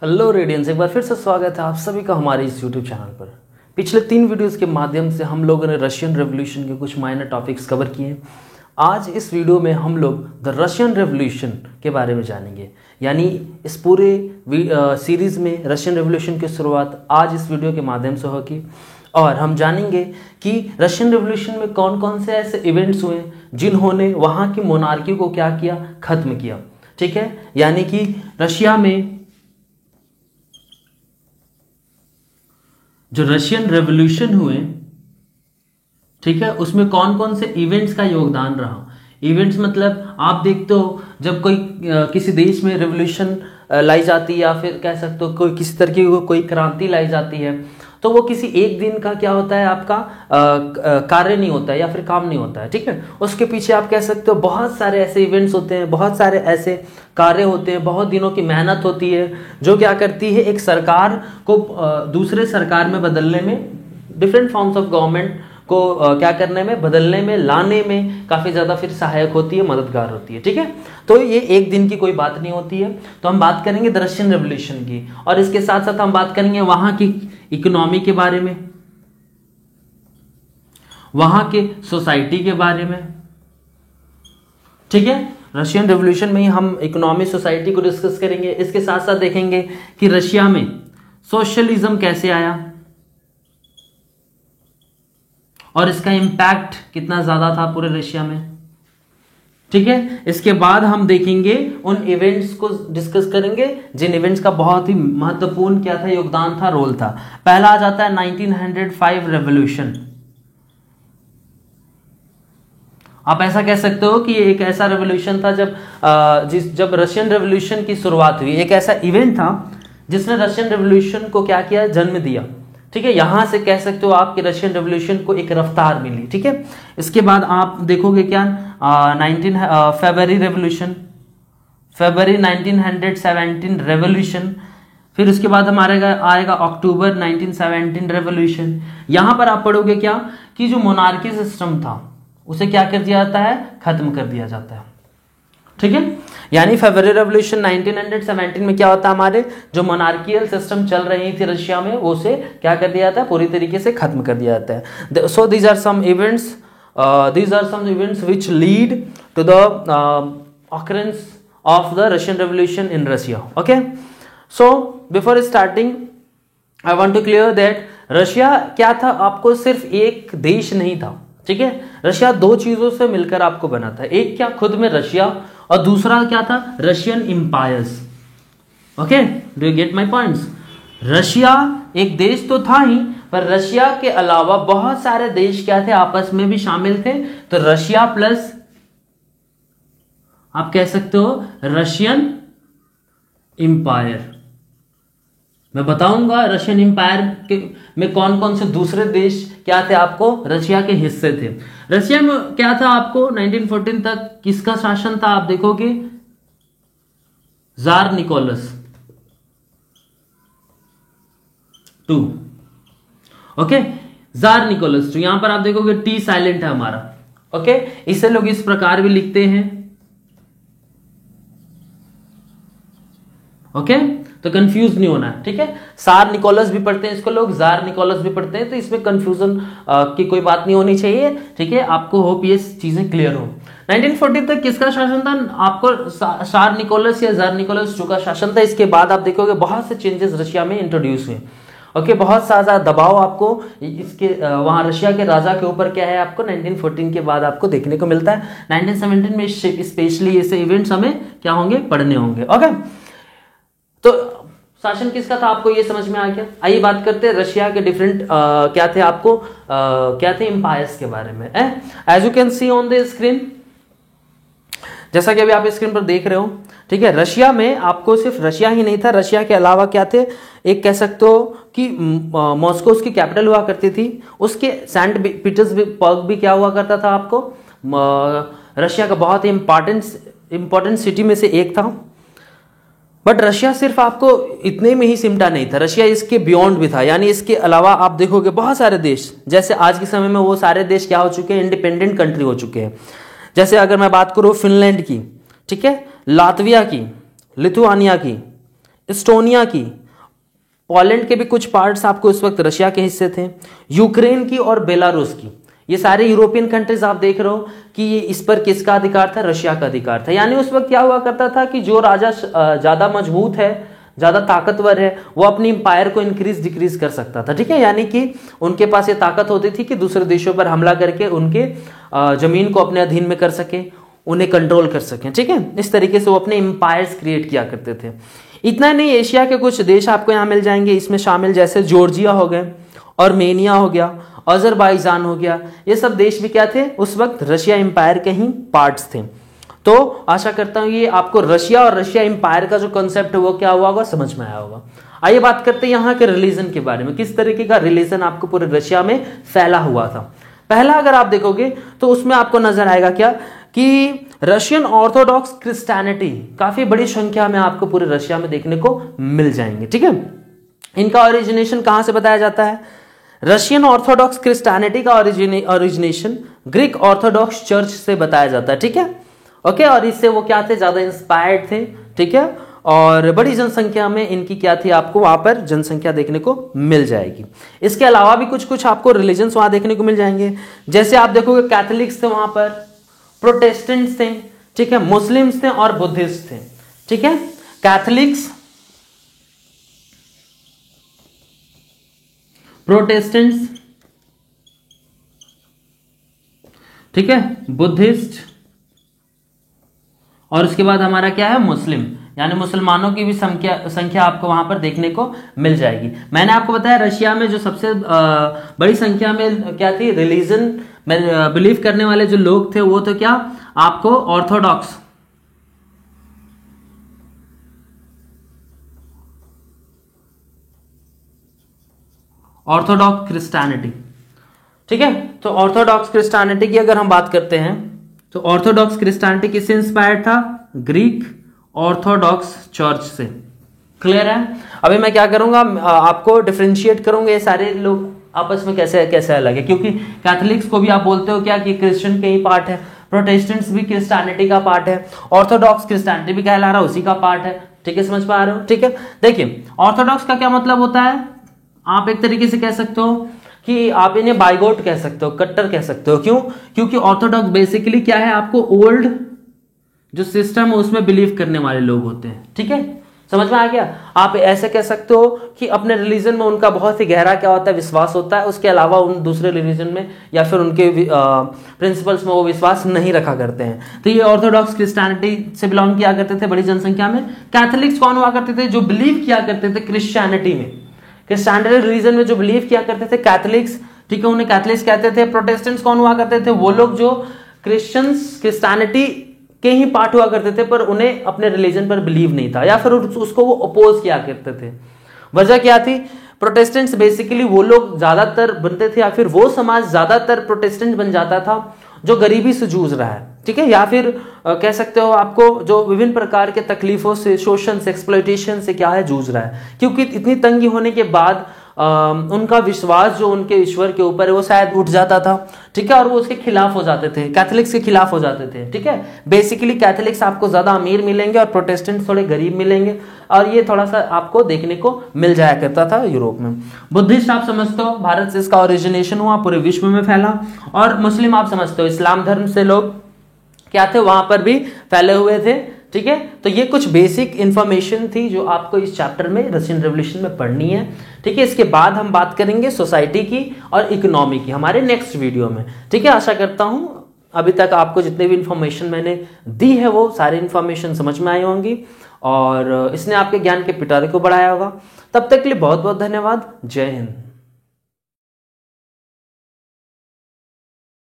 Hello radiance, एक बार फिर से स्वागत है आप सभी का हमारे इस यूट्यूब चैनल पर। पिछले 3 वीडियोस के माध्यम से हम लोगों ने रशियन रेवोल्यूशन के कुछ माइनर टॉपिक्स कवर किए। आज इस वीडियो में हम लोग द रशियन रेवोल्यूशन के बारे में जानेंगे। यानी इस पूरे सीरीज़ में रशियन रेवोल्यूशन की शुरुआत आज इस वीडियो के माध्यम से होगी और हम जानेंगे कि रशियन रेवोल्यूशन में कौन कौन से ऐसे इवेंट्स हुए जिन्होंने वहाँ की मोनार्की को क्या किया, ख़त्म किया। ठीक है, यानी कि रशिया में जो रशियन रेवोल्यूशन हुए, ठीक है, उसमें कौन कौन से इवेंट्स का योगदान रहा। इवेंट्स मतलब आप देखते हो जब कोई किसी देश में रेवोल्यूशन लाई जाती है या फिर कह सकते हो कोई किसी तरह की कोई क्रांति लाई जाती है तो वो किसी एक दिन का क्या होता है, आपका कार्य नहीं होता है या फिर काम नहीं होता है। ठीक है, उसके पीछे आप कह सकते हो बहुत सारे ऐसे इवेंट्स होते हैं, बहुत सारे ऐसे कार्य होते हैं, बहुत दिनों की मेहनत होती है जो क्या करती है, एक सरकार को दूसरे सरकार में बदलने में, डिफरेंट फॉर्म्स ऑफ गवर्नमेंट को क्या करने में, बदलने में, लाने में काफ़ी ज़्यादा फिर सहायक होती है, मददगार होती है। ठीक है, तो ये एक दिन की कोई बात नहीं होती है। तो हम बात करेंगे द रशियन रेवोल्यूशन की और इसके साथ साथ हम बात करेंगे वहाँ की इकोनॉमी के बारे में, वहाँ के सोसाइटी के बारे में। ठीक है, रशियन रेवोल्यूशन में ही हम इकोनॉमी सोसाइटी को डिस्कस करेंगे। इसके साथ साथ देखेंगे कि रशिया में सोशलिज्म कैसे आया और इसका इम्पैक्ट कितना ज्यादा था पूरे रशिया में। ठीक है, इसके बाद हम देखेंगे उन इवेंट्स को डिस्कस करेंगे जिन इवेंट्स का बहुत ही महत्वपूर्ण क्या था, योगदान था, रोल था। पहला आ जाता है 1905 रेवोल्यूशन। आप ऐसा कह सकते हो कि एक ऐसा रेवोल्यूशन था जब रशियन रेवोल्यूशन की शुरुआत हुई। एक ऐसा इवेंट था जिसने रशियन रेवोल्यूशन को क्या किया, जन्म दिया। ठीक है, यहां से कह सकते हो आपकी रशियन रेवोल्यूशन को एक रफ्तार मिली। ठीक है, इसके बाद आप देखोगे क्या, फरवरी रेवोल्यूशन, फरवरी 1917 रेवोल्यूशन। फिर उसके बाद हमारे आएगा अक्टूबर 1917 रेवोल्यूशन। यहां पर आप पढ़ोगे क्या कि जो मोनार्की सिस्टम था उसे क्या कर दिया जाता है, खत्म कर दिया जाता है। ठीक है, यानी फरवरी रेवोल्यूशन 1917 में क्या होता है, हमारे जो मोनार्कियल सिस्टम चल रही थी रशिया में वो से क्या कर दिया जाता है, पूरी तरीके से खत्म कर दिया जाता है। सो these are some events which lead to the occurrence of the Russian Revolution in Russia. Okay, so before starting I want to clear that Russia क्या था, आपको सिर्फ एक देश नहीं था। ठीक है, रशिया 2 चीजों से मिलकर आपको बना था। एक क्या, खुद में रशिया, और दूसरा क्या था, Russian empires. Okay, do you get my points. Russia एक देश तो था ही, पर रशिया के अलावा बहुत सारे देश क्या थे, आपस में भी शामिल थे। तो रशिया प्लस आप कह सकते हो रशियन एम्पायर। मैं बताऊंगा रशियन एम्पायर में कौन कौन से दूसरे देश क्या थे, आपको रशिया के हिस्से थे। रशिया में क्या था, आपको 1914 तक किसका शासन था, आप देखोगे tsar Nicholas two. Okay, tsar Nicholas two, यहां पर आप देखोगे टी साइलेंट है हमारा। ओके, इसे लोग इस प्रकार भी लिखते हैं। ओके, तो कंफ्यूज नहीं होना है। ठीक है, सार निकोलस भी पढ़ते हैं इसको लोग, जार निकोलस भी पढ़ते हैं, तो इसमें कंफ्यूजन की कोई बात नहीं होनी चाहिए। ठीक है, आपको होप ये चीजें क्लियर हो। 1940 तक किसका शासन था, आपको सार निकोलस या जार निकोलस टू का शासन था। इसके बाद आप देखोगे बहुत से चेंजेस रशिया में इंट्रोड्यूस हुए। ओके, बहुत सारा दबाव आपको इसके वहां रशिया के राजा के ऊपर क्या है, आपको 1914 के बाद आपको देखने को मिलता है। 1917 में स्पेशली ऐसे इवेंट्स हमें क्या होंगे, पढ़ने होंगे। ओके, तो शासन किसका था, आपको ये समझ में आ गया। आइए बात करते हैं रशिया के डिफरेंट क्या थे, आपको क्या थे एम्पायर्स के बारे में। As you can see on the screen, जैसा कि अभी आप स्क्रीन पर देख रहे हो। ठीक है, रशिया में आपको सिर्फ रशिया ही नहीं था, रशिया के अलावा क्या थे, एक कह सकते हो कि मॉस्को उसकी कैपिटल हुआ करती थी, उसके सेंट पीटर्सबर्ग भी क्या हुआ करता था, आपको रशिया का बहुत ही इंपॉर्टेंट सिटी में से एक था। बट रशिया सिर्फ आपको इतने में ही सिमटा नहीं था, रशिया इसके बियॉन्ड भी था। यानी इसके अलावा आप देखोगे बहुत सारे देश, जैसे आज के समय में वो सारे देश क्या हो चुके हैं, इंडिपेंडेंट कंट्री हो चुके हैं। जैसे अगर मैं बात करूं फिनलैंड की, ठीक है, लातविया की, लिथुआनिया की, एस्टोनिया की, पोलैंड के भी कुछ पार्ट्स आपको इस वक्त रशिया के हिस्से थे, यूक्रेन की और बेलारूस की। ये सारे यूरोपियन कंट्रीज आप देख रहे हो कि ये इस पर किसका अधिकार था, रशिया का अधिकार था। यानी उस वक्त क्या हुआ करता था कि जो राजा ज्यादा मजबूत है, ज्यादा ताकतवर है, वो अपनी इंपायर को इंक्रीज डिक्रीज कर सकता था, ठीक है। यानी कि उनके पास ये ताकत होती थी कि दूसरे देशों पर हमला करके उनके जमीन को अपने अधीन में कर सके, उन्हें कंट्रोल कर सकें, ठीक है। इस तरीके से वो अपने एम्पायर्स क्रिएट किया करते थे। इतना नहीं, एशिया के कुछ देश आपको यहाँ मिल जाएंगे इसमें शामिल, जैसे जॉर्जिया हो गए, आर्मेनिया हो गया, अजरबैजान हो गया। ये सब देश भी क्या थे, उस वक्त रशिया एम्पायर के ही पार्ट्स थे। तो आशा करता हूं ये आपको रशिया और रशिया एम्पायर का जो कॉन्सेप्ट है वो क्या हुआ होगा, समझ में आया होगा। आइए बात करते हैं यहाँ के रिलीजन के बारे में, किस तरीके का रिलीजन आपको पूरे रशिया में फैला हुआ था। पहला अगर आप देखोगे तो उसमें आपको नजर आएगा क्या कि रशियन ऑर्थोडॉक्स क्रिश्चियनिटी काफी बड़ी संख्या में आपको पूरे रशिया में देखने को मिल जाएंगे, ठीक है। इनका ओरिजिनेशन कहां से बताया जाता है, रशियन ऑर्थोडॉक्स क्रिश्चियनिटी का ओरिजिनेशन ग्रीक ऑर्थोडॉक्स चर्च से बताया जाता है, ठीक है, ओके। और इससे वो क्या थे, ज्यादा इंस्पायर्ड थे, ठीक है। और बड़ी जनसंख्या में इनकी क्या थी, आपको वहां पर जनसंख्या देखने को मिल जाएगी। इसके अलावा भी कुछ कुछ आपको रिलीजन्स वहां देखने को मिल जाएंगे, जैसे आप देखोगे कैथोलिक्स थे वहां पर, प्रोटेस्टेंट्स थे, ठीक है, मुस्लिम्स थे और बुद्धिस्ट थे, ठीक है। कैथोलिक्स, प्रोटेस्टेंट्स, ठीक है, बुद्धिस्ट, और उसके बाद हमारा क्या है, मुस्लिम, यानी मुसलमानों की भी संख्या आपको वहां पर देखने को मिल जाएगी। मैंने आपको बताया रशिया में जो सबसे बड़ी संख्या में क्या थी, रिलीजन में बिलीव करने वाले जो लोग थे वो तो क्या, आपको ऑर्थोडॉक्स, ऑर्थोडॉक्स क्रिश्चियनिटी, ठीक है। तो ऑर्थोडॉक्स क्रिश्चियनिटी की अगर हम बात करते हैं तो ऑर्थोडॉक्स क्रिश्चियनिटी किससे इंस्पायर्ड था, ग्रीक ऑर्थोडॉक्स चर्च से। क्लियर है। अभी मैं क्या करूंगा, आपको डिफरेंशिएट करूंगा ये सारे लोग आपस में कैसे कैसे अलग है, क्योंकि कैथोलिक्स को भी आप बोलते हो क्या कि क्रिश्चियन के ही पार्ट है, प्रोटेस्टेंट्स भी क्रिश्चियनिटी का पार्ट है, ऑर्थोडॉक्स क्रिश्चियनिटी भी कहला रहा है उसी का पार्ट है, ठीक है, समझ पा रहे हो, ठीक है। देखिए ऑर्थोडॉक्स का क्या मतलब होता है, आप एक तरीके से कह सकते हो कि आप इन्हें बाइगोट कह सकते हो, कट्टर कह सकते हो। क्यों, क्योंकि ऑर्थोडॉक्स बेसिकली क्या है, आपको ओल्ड जो सिस्टम है उसमें बिलीव करने वाले लोग होते हैं, ठीक है, समझ में आ गया। आप ऐसे कह सकते हो कि अपने रिलीजन में उनका बहुत ही गहरा क्या होता है, विश्वास होता है, उसके अलावा उन दूसरे रिलीजन में या फिर उनके प्रिंसिपल्स में वो विश्वास नहीं रखा करते हैं। तो ये ऑर्थोडॉक्स क्रिश्चियनिटी से बिलोंग किया करते थे बड़ी जनसंख्या में। कैथोलिक्स कौन हुआ करते थे, जो बिलीव किया करते थे क्रिश्चियनिटी में, क्रिश्चियनिटी रिलीजन में जो बिलीव किया करते थे कैथोलिक्स, ठीक है, उन्हें कैथोलिक्स कहते थे। प्रोटेस्टेंट्स कौन हुआ करते थे, वो लोग जो क्रिश्चियनिटी के ही पार्ट हुआ करते थे पर उन्हें अपने रिलीजन पर बिलीव नहीं था या फिर उसको वो अपोज किया करते थे। वजह क्या थी, प्रोटेस्टेंट्स बेसिकली वो लोग ज्यादातर बनते थे या फिर वो समाज ज्यादातर प्रोटेस्टेंट बन जाता था जो गरीबी से जूझ रहा है, ठीक है, या फिर कह सकते हो आपको जो विभिन्न प्रकार के तकलीफों से, शोषण से, एक्सप्लॉयटेशन से क्या है, जूझ रहा है। क्योंकि इतनी तंगी होने के बाद उनका विश्वास जो उनके ईश्वर के ऊपर है वो शायद उठ जाता था, ठीक है, और वो उसके खिलाफ हो जाते थे, कैथोलिक्स के खिलाफ हो जाते थे, ठीक है। बेसिकली कैथोलिक्स आपको ज्यादा अमीर मिलेंगे और प्रोटेस्टेंट थोड़े गरीब मिलेंगे, और ये थोड़ा सा आपको देखने को मिल जाया करता था यूरोप में। बुद्धिस्ट आप समझते हो भारत से इसका ओरिजिनेशन हुआ, पूरे विश्व में फैला। और मुस्लिम आप समझते हो इस्लाम धर्म से लोग क्या थे, वहां पर भी फैले हुए थे, ठीक है। तो ये कुछ बेसिक इंफॉर्मेशन थी जो आपको इस चैप्टर में रशियन रेवोल्यूशन में पढ़नी है, ठीक है। इसके बाद हम बात करेंगे सोसाइटी की और इकोनॉमी की हमारे नेक्स्ट वीडियो में, ठीक है। आशा करता हूं अभी तक आपको जितने भी इंफॉर्मेशन मैंने दी है वो सारी इंफॉर्मेशन समझ में आई होंगी और इसने आपके ज्ञान के पिटारे को बढ़ाया होगा। तब तक के लिए बहुत बहुत धन्यवाद। जय हिंद।